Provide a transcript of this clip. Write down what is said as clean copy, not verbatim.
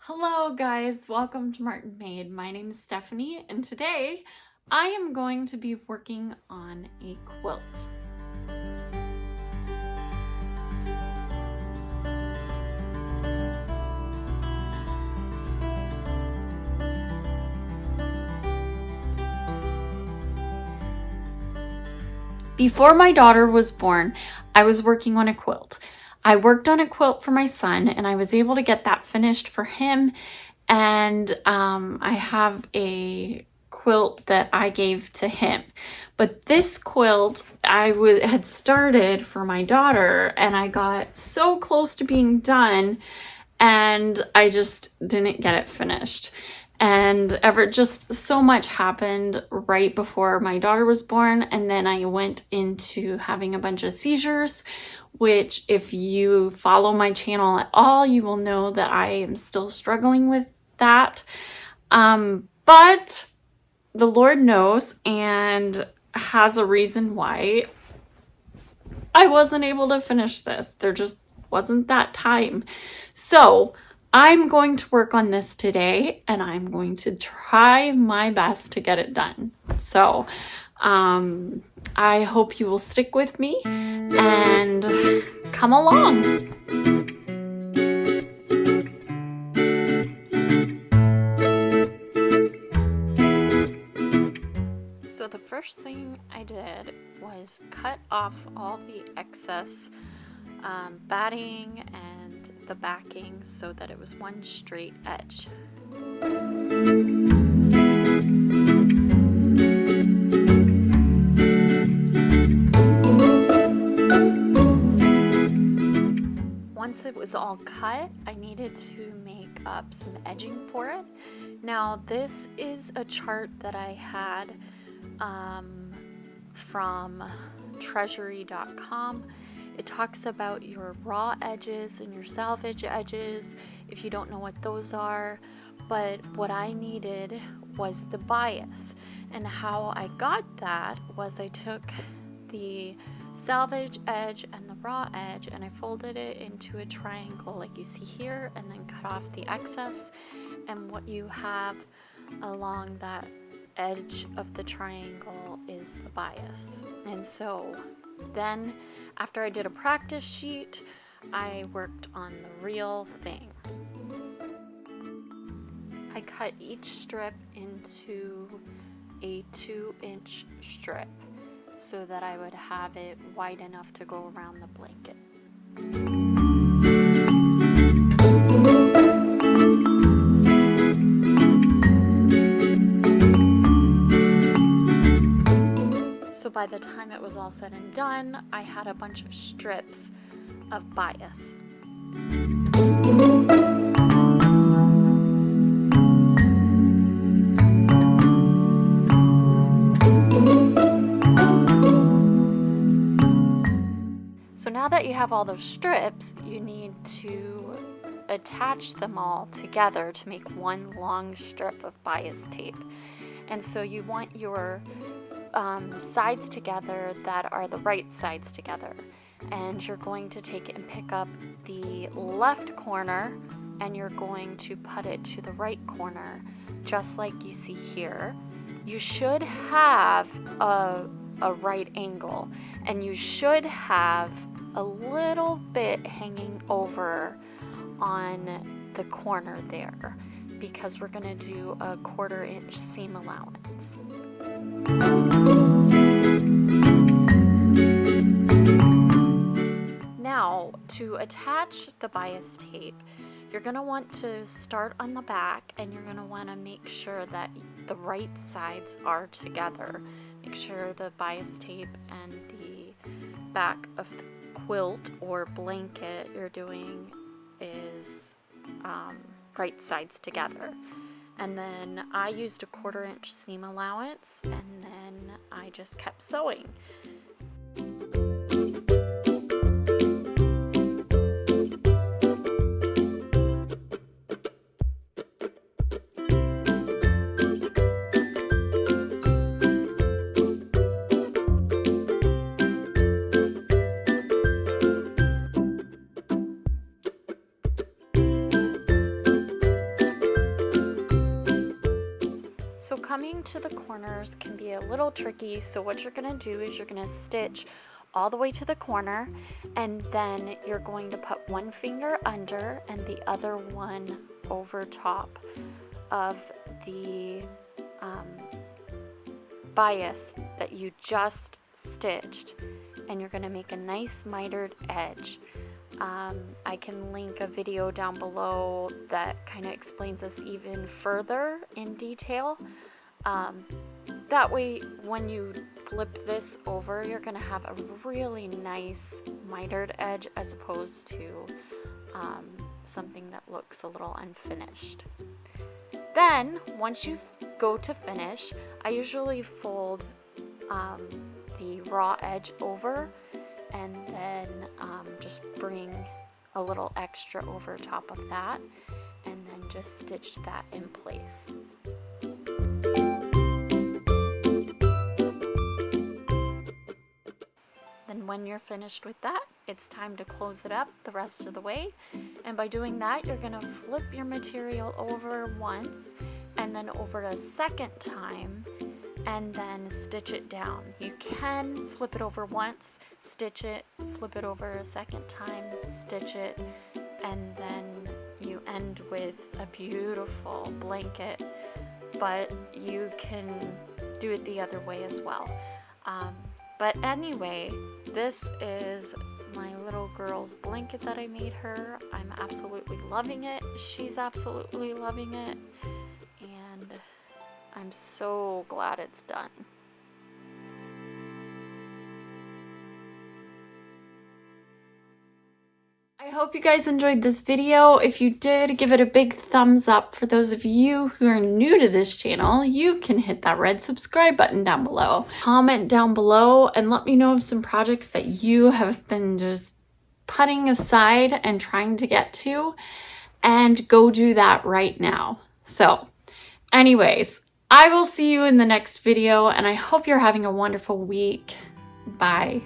Hello guys, welcome to Martinmade. My name is Stephanie and today I am going to be working on a quilt. Before my daughter was born, I was working on a quilt. I worked on a quilt for my son and I was able to get that finished for him. And I have a quilt that I gave to him. But this quilt I had started for my daughter and I got so close to being done and I just didn't get it finished. And just so much happened right before my daughter was born, and then I went into having a bunch of seizures, which if you follow my channel at all, you will know that I am still struggling with that. But the Lord knows and has a reason why I wasn't able to finish this. There just wasn't that time. So I'm going to work on this today and I'm going to try my best to get it done. So I hope you will stick with me and come along. So the first thing I did was cut off all the excess batting and the backing so that it was one straight edge. Once it was all cut, I needed to make up some edging for it. Now this is a chart that I had from treasury.com. It talks about your raw edges and your salvage edges, if you don't know what those are. But what I needed was the bias. And how I got that was I took the salvage edge and the raw edge and I folded it into a triangle like you see here, and then cut off the excess. And what you have along that edge of the triangle is the bias. And so then after I did a practice sheet, I worked on the real thing. I cut each strip into a 2-inch strip so that I would have it wide enough to go around the blanket. So by the time it was all said and done, I had a bunch of strips of bias. So now that you have all those strips, you need to attach them all together to make one long strip of bias tape. And so you want your sides together that are the right sides together, and you're going to take it and pick up the left corner and you're going to put it to the right corner just like you see here. You should have a right angle and you should have a little bit hanging over on the corner there because we're going to do a 1/4 inch seam allowance. Now, to attach the bias tape, you're going to want to start on the back and you're going to want to make sure that the right sides are together. Make sure the bias tape and the back of the quilt or blanket you're doing is right sides together. And then I used a 1/4 inch seam allowance and then I just kept sewing. coming to the corners can be a little tricky, so what you're going to do is you're going to stitch all the way to the corner, and then you're going to put one finger under and the other one over top of the bias that you just stitched, and you're going to make a nice mitered edge. I can link a video down below that kind of explains this even further in detail. That way when you flip this over, you're going to have a really nice mitered edge as opposed to something that looks a little unfinished. Then once you go to finish, I usually fold the raw edge over and then just bring a little extra over top of that and then just stitch that in place. Then when you're finished with that, it's time to close it up the rest of the way. And by doing that, you're going to flip your material over once and then over a second time and then stitch it down. You can flip it over once, stitch it, flip it over a second time, stitch it, and then you end with a beautiful blanket, but you can do it the other way as well. But anyway, this is my little girl's blanket that I made her. I'm absolutely loving it. She's absolutely loving it. And I'm so glad it's done. I hope you guys enjoyed this video. If you did, give it a big thumbs up. For those of you who are new to this channel, you can hit that red subscribe button down below. Comment down below and let me know of some projects that you have been just putting aside and trying to get to, and go do that right now. So anyways, I will see you in the next video, and I hope you're having a wonderful week. Bye.